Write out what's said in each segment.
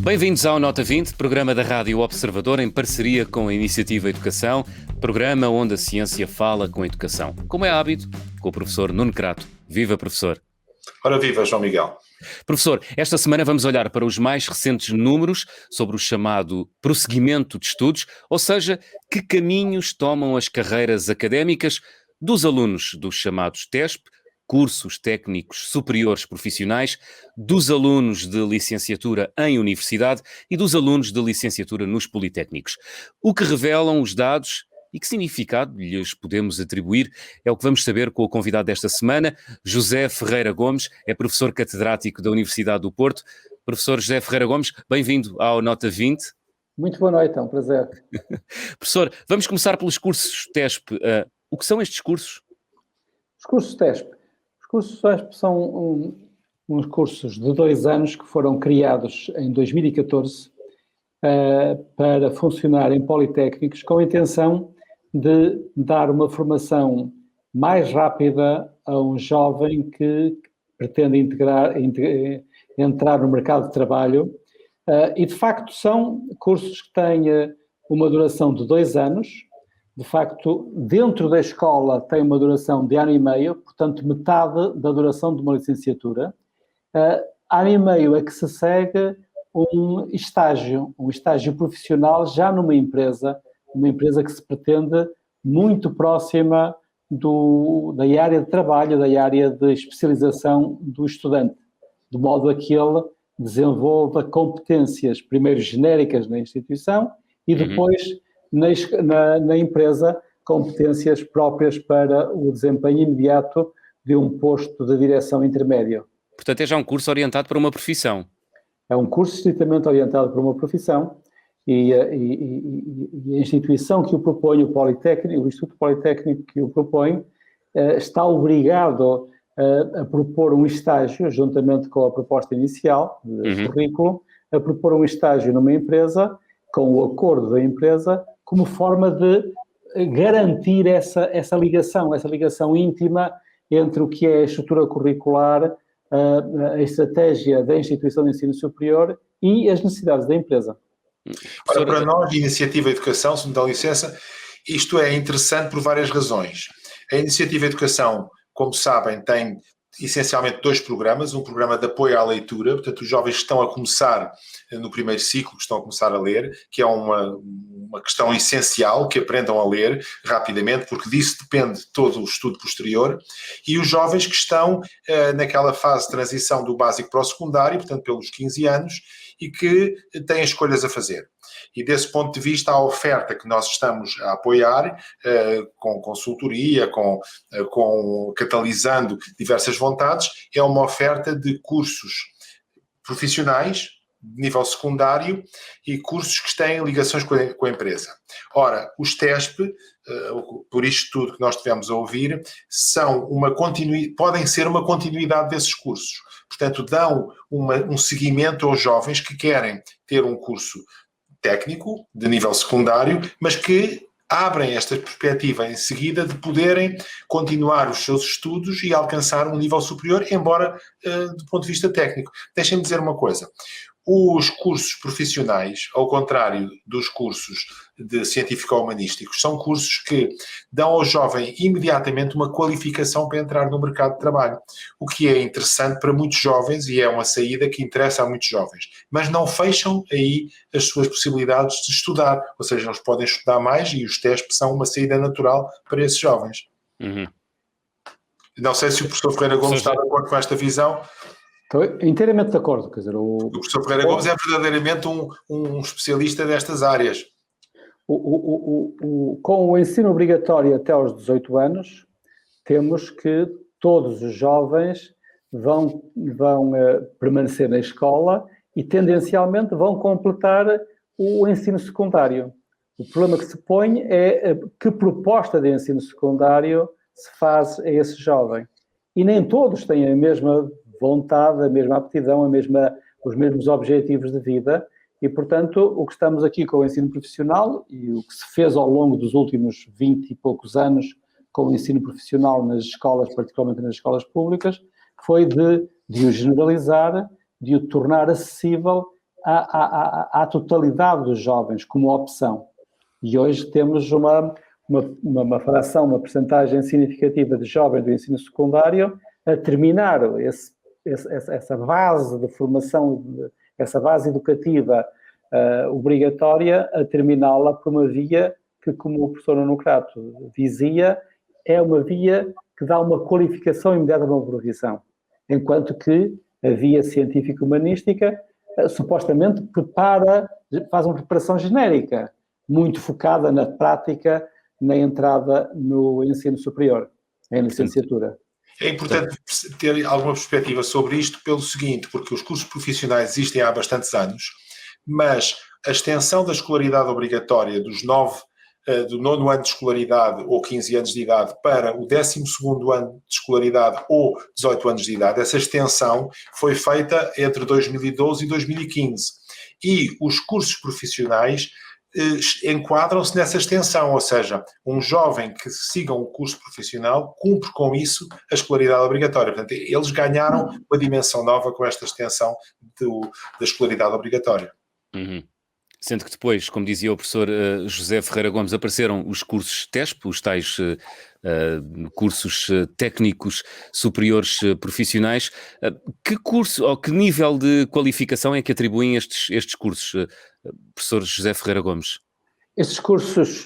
Bem-vindos ao Nota 20, programa da Rádio Observador em parceria com a Iniciativa Educação, programa onde a ciência fala com a educação. Como é hábito, com o professor Nuno Crato. Viva, professor! Ora viva, João Miguel! Professor, esta semana vamos olhar para os mais recentes números sobre o chamado prosseguimento de estudos, ou seja, que caminhos tomam as carreiras académicas dos alunos dos chamados TESP, cursos técnicos superiores profissionais, dos alunos de licenciatura em universidade e dos alunos de licenciatura nos politécnicos. O que revelam os dados e que significado lhes podemos atribuir é o que vamos saber com o convidado desta semana. José Ferreira Gomes é professor catedrático da Universidade do Porto. Professor José Ferreira Gomes, bem-vindo ao Nota 20. Muito boa noite, é um prazer. Professor, vamos começar pelos cursos TESP. O que são estes cursos? Os cursos TESP. Os cursos TESP são uns cursos de 2 anos que foram criados em 2014 para funcionar em politécnicos com a intenção de dar uma formação mais rápida a um jovem que pretende entrar no mercado de trabalho. E, de facto, são cursos que têm uma duração de 2 anos. De facto, dentro da escola tem uma duração de 1 ano e meio, portanto, metade da duração de uma licenciatura. 1 ano e meio é que se segue um estágio profissional já numa empresa, uma empresa que se pretende muito próxima da área de trabalho, da área de especialização do estudante, de modo a que ele desenvolva competências, primeiro genéricas na instituição e depois na empresa competências próprias para o desempenho imediato de um posto de direção intermédio. Portanto, é já um curso orientado para uma profissão. É um curso estritamente orientado para uma profissão e a instituição que o propõe, o Instituto Politécnico que o propõe, está obrigado a propor um estágio, juntamente com a proposta inicial de currículo, a propor um estágio numa empresa, com o acordo da empresa, como forma de garantir essa ligação íntima entre o que é a estrutura curricular, a estratégia da instituição de ensino superior e as necessidades da empresa. Ora, para nós, Iniciativa Educação, se me dá licença, isto é interessante por várias razões. A Iniciativa Educação, como sabem, tem essencialmente 2 programas, um programa de apoio à leitura, portanto os jovens que estão a começar no primeiro ciclo, que estão a começar a ler, que é uma questão essencial, que aprendam a ler rapidamente, porque disso depende todo o estudo posterior, e os jovens que estão naquela fase de transição do básico para o secundário, portanto pelos 15 anos, e que têm escolhas a fazer. E desse ponto de vista, a oferta que nós estamos a apoiar, com consultoria, catalisando diversas vontades, é uma oferta de cursos profissionais, de nível secundário, e cursos que têm ligações com a empresa. Ora, os TESP, por isto tudo que nós tivemos a ouvir, podem ser uma continuidade desses cursos. Portanto, dão um seguimento aos jovens que querem ter um curso técnico, de nível secundário, mas que abrem esta perspectiva em seguida de poderem continuar os seus estudos e alcançar um nível superior, embora do ponto de vista técnico. Deixem-me dizer uma coisa. Os cursos profissionais, ao contrário dos cursos de científico-humanísticos, são cursos que dão ao jovem imediatamente uma qualificação para entrar no mercado de trabalho, o que é interessante para muitos jovens e é uma saída que interessa a muitos jovens, mas não fecham aí as suas possibilidades de estudar, ou seja, eles podem estudar mais e os TESP são uma saída natural para esses jovens. Não sei se o professor Ferreira Gomes está de acordo com esta visão. Estou inteiramente de acordo. Quer dizer, o professor Ferreira Gomes é verdadeiramente um especialista destas áreas. Com o ensino obrigatório até aos 18 anos, temos que todos os jovens vão permanecer na escola e, tendencialmente, vão completar o ensino secundário. O problema que se põe é que proposta de ensino secundário se faz a esse jovem. E nem todos têm a mesma vontade, a mesma aptidão, os mesmos objetivos de vida e, portanto, o que estamos aqui com o ensino profissional e o que se fez ao longo dos últimos 20 e poucos anos com o ensino profissional nas escolas, particularmente nas escolas públicas, foi de o generalizar, de o tornar acessível à totalidade dos jovens como opção. E hoje temos uma fração, uma percentagem significativa de jovens do ensino secundário a terminar essa base de formação, essa base educativa obrigatória, a terminá-la por uma via que, como o professor Nuno Crato dizia, é uma via que dá uma qualificação imediata de uma profissão, enquanto que a via científico-humanística supostamente faz uma preparação genérica, muito focada na prática, na entrada no ensino superior, em licenciatura. É importante ter alguma perspectiva sobre isto pelo seguinte, porque os cursos profissionais existem há bastantes anos, mas a extensão da escolaridade obrigatória do 9º ano de escolaridade ou 15 anos de idade para o 12º ano de escolaridade ou 18 anos de idade, essa extensão foi feita entre 2012 e 2015. E os cursos profissionais enquadram-se nessa extensão, ou seja, um jovem que siga um curso profissional cumpre com isso a escolaridade obrigatória. Portanto, eles ganharam uma dimensão nova com esta extensão da escolaridade obrigatória. Uhum. Sendo que depois, como dizia o professor José Ferreira Gomes, apareceram os cursos TESP, os tais cursos técnicos superiores profissionais. Que curso ou que nível de qualificação é que atribuem estes cursos, professor José Ferreira Gomes? Estes cursos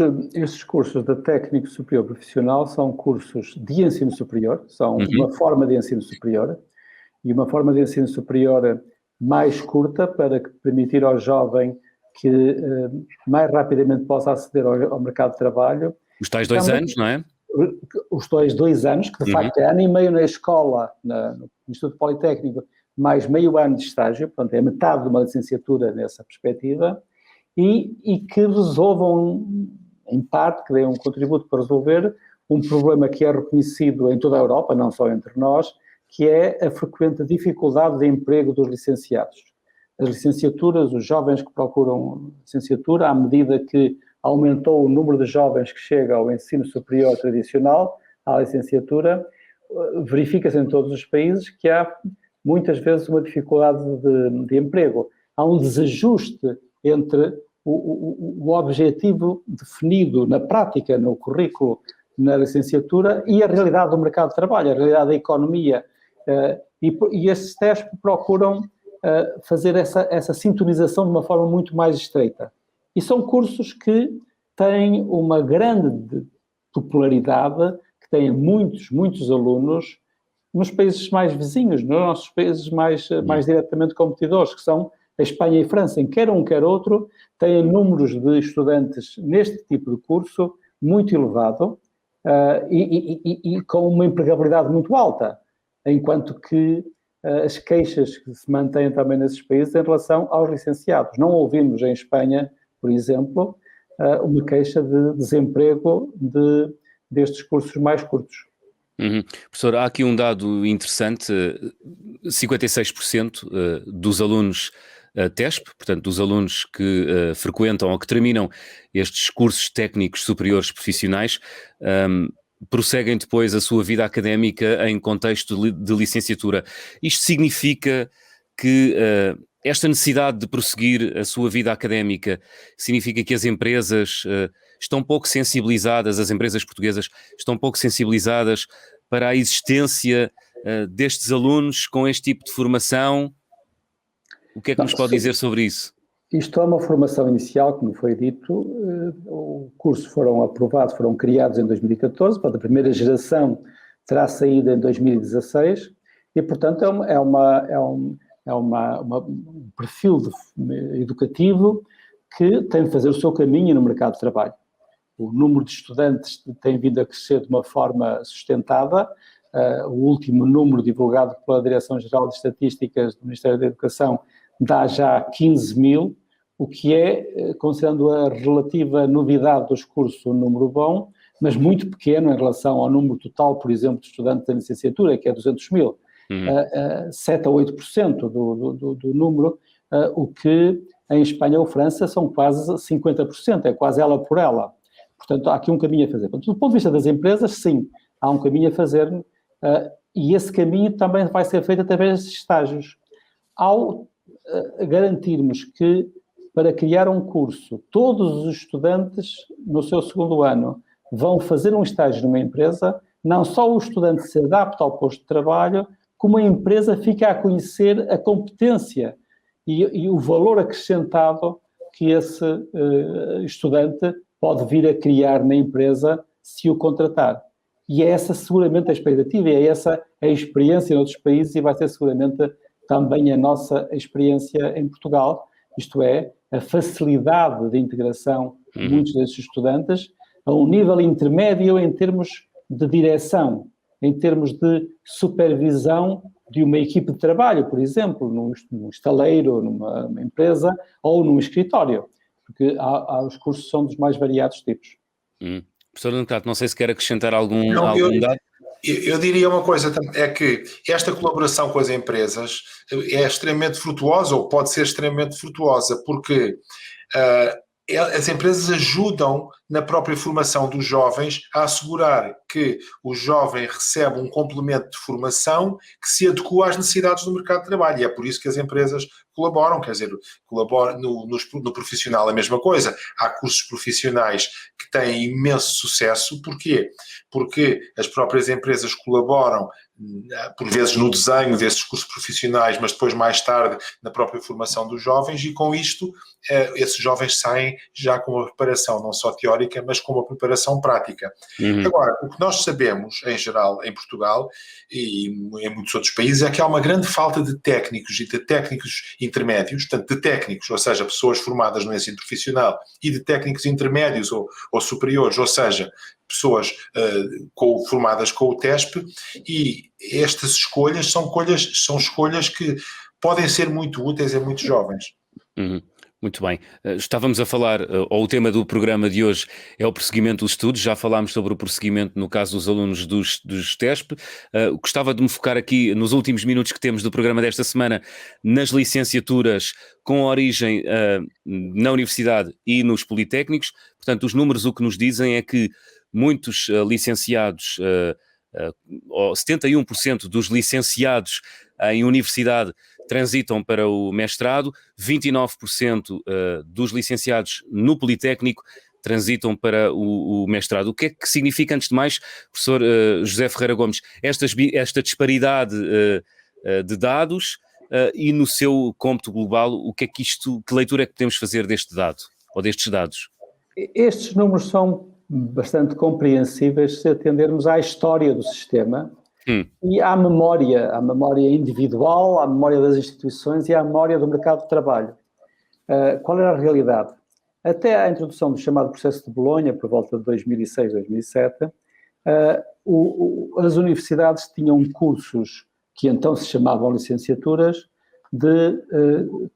de técnico superior profissional são cursos de ensino superior, são uma forma de ensino superior, e uma forma de ensino superior mais curta para permitir ao jovem que mais rapidamente possa aceder ao mercado de trabalho. Os tais 2 anos, não é? Os 2 anos, que de facto é ano e meio na escola, no Instituto Politécnico, mais meio ano de estágio, portanto é metade de uma licenciatura nessa perspectiva, e que resolvam, em parte, que deem um contributo para resolver um problema que é reconhecido em toda a Europa, não só entre nós, que é a frequente dificuldade de emprego dos licenciados. As licenciaturas, os jovens que procuram licenciatura, à medida que aumentou o número de jovens que chega ao ensino superior tradicional, à licenciatura, verifica-se em todos os países que há muitas vezes uma dificuldade de emprego. Há um desajuste entre o objetivo definido na prática, no currículo, na licenciatura, e a realidade do mercado de trabalho, a realidade da economia. E esses TESP procuram fazer essa sintonização de uma forma muito mais estreita. E são cursos que têm uma grande popularidade, que têm muitos alunos nos países mais vizinhos, nos nossos países mais diretamente competidores, que são a Espanha e a França, em quer um, quer outro, têm números de estudantes neste tipo de curso muito elevado e com uma empregabilidade muito alta, enquanto que as queixas que se mantêm também nesses países em relação aos licenciados. Não ouvimos em Espanha, por exemplo, uma queixa de desemprego destes cursos mais curtos. Professor, há aqui um dado interessante, 56% dos alunos TESP, portanto dos alunos que frequentam ou que terminam estes cursos técnicos superiores profissionais, prosseguem depois a sua vida académica em contexto de licenciatura. Isto significa que esta necessidade de prosseguir a sua vida académica significa que as empresas estão pouco sensibilizadas, as empresas portuguesas estão pouco sensibilizadas para a existência destes alunos com este tipo de formação? O que é que nos pode dizer sobre isso? Isto é uma formação inicial, como foi dito, o curso foram criados em 2014, a primeira geração terá saído em 2016 e, portanto, é um perfil educativo que tem de fazer o seu caminho no mercado de trabalho. O número de estudantes tem vindo a crescer de uma forma sustentada. O último número divulgado pela Direção-Geral de Estatísticas do Ministério da Educação dá já 15 mil, o que é, considerando a relativa novidade dos cursos, um número bom, mas muito pequeno em relação ao número total, por exemplo, de estudantes da licenciatura, que é 200 mil. 7 a 8% do número, o que em Espanha ou França são quase 50%, é quase ela por ela. Portanto, há aqui um caminho a fazer. Portanto, do ponto de vista das empresas, sim, há um caminho a fazer, e esse caminho também vai ser feito através de estágios. Ao garantirmos que, para criar um curso, todos os estudantes, no seu segundo ano, vão fazer um estágio numa empresa, não só o estudante se adapta ao posto de trabalho, como a empresa fica a conhecer a competência e o valor acrescentado que esse estudante pode vir a criar na empresa se o contratar. E é essa seguramente a expectativa, é essa a experiência em outros países e vai ser seguramente também a nossa experiência em Portugal, isto é, a facilidade de integração de muitos desses estudantes a um nível intermédio em termos de direção, em termos de supervisão de uma equipe de trabalho, por exemplo, num estaleiro, numa empresa ou num escritório, porque os cursos são dos mais variados tipos. Professor Nuno, não sei se quer acrescentar algum dado. Eu diria uma coisa, é que esta colaboração com as empresas é extremamente frutuosa, ou pode ser extremamente frutuosa, porque as empresas ajudam na própria formação dos jovens a assegurar que o jovem recebe um complemento de formação que se adequa às necessidades do mercado de trabalho. E é por isso que as empresas colaboram, quer dizer, colaboram no profissional a mesma coisa. Há cursos profissionais que têm imenso sucesso. Porquê? Porque as próprias empresas colaboram, por vezes no desenho desses cursos profissionais, mas depois mais tarde na própria formação dos jovens, e com isto esses jovens saem já com uma preparação não só teórica, mas com uma preparação prática. Agora, o que nós sabemos, em geral, em Portugal e em muitos outros países, é que há uma grande falta de técnicos e de técnicos intermédios, portanto, de técnicos, ou seja, pessoas formadas no ensino profissional, e de técnicos intermédios ou superiores, ou seja, pessoas formadas com o TESP, e estas escolhas são escolhas que podem ser muito úteis a muitos jovens. Muito bem. Estávamos a falar, ou o tema do programa de hoje é o prosseguimento dos estudos, já falámos sobre o prosseguimento no caso dos alunos dos TESP. Gostava de me focar aqui nos últimos minutos que temos do programa desta semana nas licenciaturas com origem na universidade e nos politécnicos. Portanto, os números o que nos dizem é que muitos licenciados, 71% dos licenciados em universidade transitam para o mestrado, 29% dos licenciados no Politécnico transitam para o mestrado. O que é que significa, antes de mais, professor José Ferreira Gomes, esta disparidade de dados e no seu cômputo global, que leitura é que podemos fazer deste dado, ou destes dados? Estes números são bastante compreensíveis se atendermos à história do sistema e à memória individual, à memória das instituições e à memória do mercado de trabalho. Qual era a realidade? Até à introdução do chamado processo de Bolonha, por volta de 2006, 2007, as universidades tinham cursos que então se chamavam licenciaturas de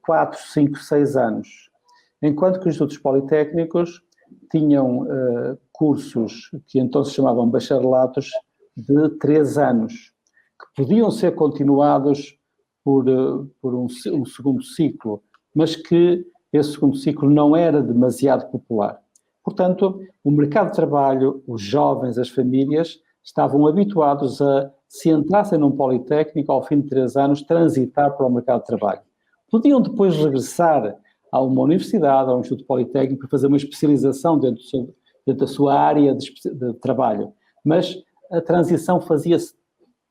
4, 5, 6 anos, enquanto que os institutos politécnicos tinham cursos que então se chamavam bacharelatos de 3 anos, que podiam ser continuados por um segundo ciclo, mas que esse segundo ciclo não era demasiado popular. Portanto, o mercado de trabalho, os jovens, as famílias, estavam habituados a, se entrassem num politécnico, ao fim de 3 anos, transitar para o mercado de trabalho. Podiam depois regressar a uma universidade, a um instituto politécnico, para fazer uma especialização dentro da sua área de trabalho, mas a transição fazia-se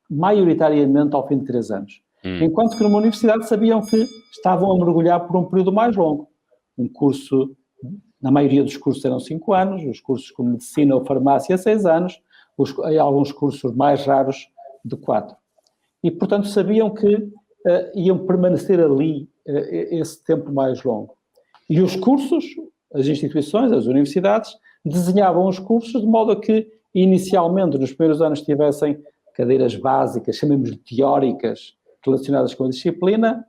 maioritariamente ao fim de 3 anos. Enquanto que numa universidade sabiam que estavam a mergulhar por um período mais longo. Um curso, na maioria dos cursos eram 5 anos, os cursos como medicina ou farmácia 6 anos, alguns cursos mais raros de 4. E, portanto, sabiam que iam permanecer ali esse tempo mais longo. E os cursos, as instituições, as universidades, desenhavam os cursos de modo a que, inicialmente, nos primeiros anos, tivessem cadeiras básicas, chamemos de teóricas, relacionadas com a disciplina,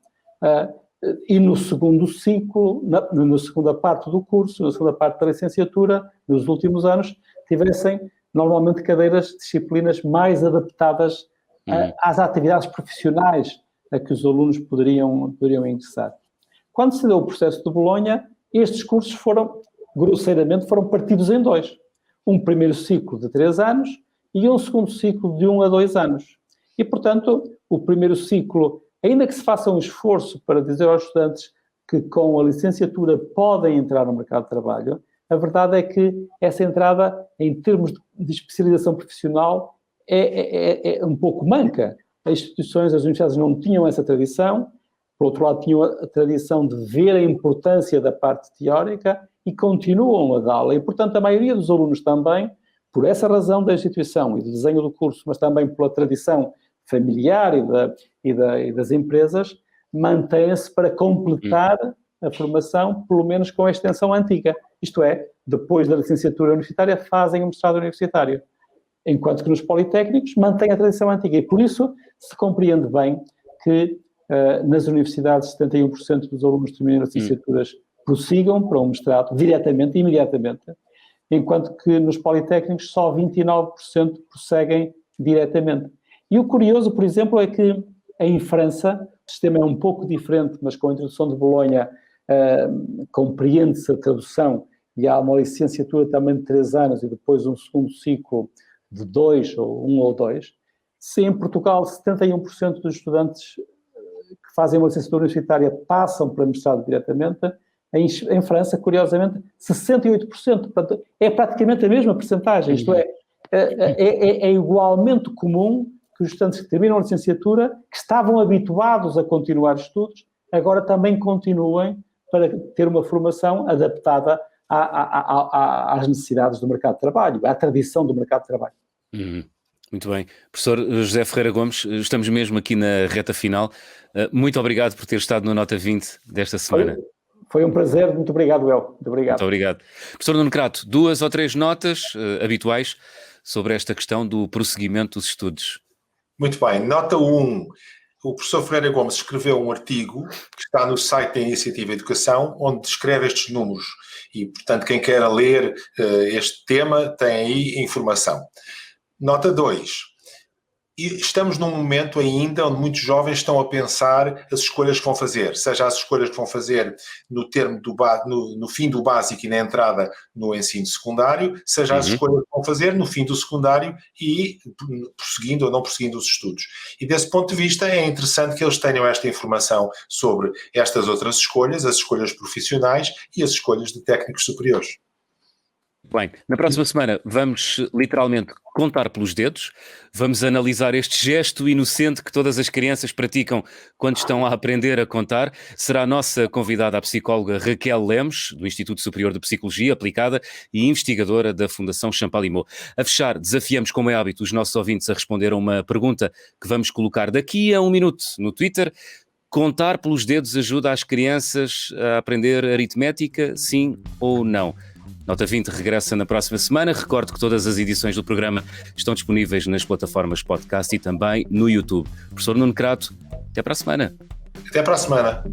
e no segundo ciclo, na segunda parte do curso, na segunda parte da licenciatura, nos últimos anos, tivessem normalmente cadeiras, disciplinas mais adaptadas às atividades profissionais a que os alunos poderiam ingressar. Quando se deu o processo de Bolonha, estes cursos grosseiramente, foram partidos em 2. um primeiro ciclo de 3 anos e um segundo ciclo de 1 a 2 anos. E, portanto, o primeiro ciclo, ainda que se faça um esforço para dizer aos estudantes que com a licenciatura podem entrar no mercado de trabalho, a verdade é que essa entrada, em termos de especialização profissional, é um pouco manca. As instituições, as universidades não tinham essa tradição, por outro lado tinham a tradição de ver a importância da parte teórica e continuam a dá-la. E, portanto, a maioria dos alunos também, por essa razão da instituição e do desenho do curso, mas também pela tradição familiar e das empresas, mantém-se para completar a formação, pelo menos com a extensão antiga. Isto é, depois da licenciatura universitária, fazem o mestrado universitário. Enquanto que nos politécnicos mantém a tradição antiga. E por isso se compreende bem que nas universidades 71% dos alunos que terminam as licenciaturas prossigam para um mestrado diretamente, imediatamente, enquanto que nos politécnicos só 29% prosseguem diretamente. E o curioso, por exemplo, é que em França o sistema é um pouco diferente, mas com a introdução de Bolonha compreende-se a tradução e há uma licenciatura também de 3 anos e depois um segundo ciclo de 2 ou 1 ou 2. Se em Portugal 71% dos estudantes que fazem uma licenciatura universitária passam para mestrado diretamente, em França, curiosamente, 68%. Portanto, é praticamente a mesma percentagem. Isto é igualmente comum que os estudantes que terminam a licenciatura, que estavam habituados a continuar estudos, agora também continuem para ter uma formação adaptada às necessidades do mercado de trabalho, à tradição do mercado de trabalho. Muito bem. Professor José Ferreira Gomes, estamos mesmo aqui na reta final. Muito obrigado por ter estado no Nota 20 desta semana. Foi um prazer, muito obrigado, El. Muito obrigado. Muito obrigado. Professor Nuno Crato, 2 ou 3 notas habituais sobre esta questão do prosseguimento dos estudos. Muito bem. Nota 1. O professor Ferreira Gomes escreveu um artigo que está no site da Iniciativa Educação, onde descreve estes números. E, portanto, quem queira ler este tema tem aí informação. Nota 2. Estamos num momento ainda onde muitos jovens estão a pensar as escolhas que vão fazer, seja as escolhas que vão fazer no fim do básico e na entrada no ensino secundário, seja as escolhas que vão fazer no fim do secundário e prosseguindo ou não prosseguindo os estudos. E desse ponto de vista é interessante que eles tenham esta informação sobre estas outras escolhas, as escolhas profissionais e as escolhas de técnicos superiores. Bem, na próxima semana vamos literalmente contar pelos dedos, vamos analisar este gesto inocente que todas as crianças praticam quando estão a aprender a contar. Será a nossa convidada a psicóloga Raquel Lemos, do Instituto Superior de Psicologia Aplicada e investigadora da Fundação Champalimau. A fechar, desafiamos, como é hábito, os nossos ouvintes a responder a uma pergunta que vamos colocar daqui a 1 minuto no Twitter. Contar pelos dedos ajuda as crianças a aprender aritmética, sim ou não? Nota 20 regressa na próxima semana. Recordo que todas as edições do programa estão disponíveis nas plataformas podcast e também no YouTube. Professor Nuno Crato, até para a semana. Até para a semana.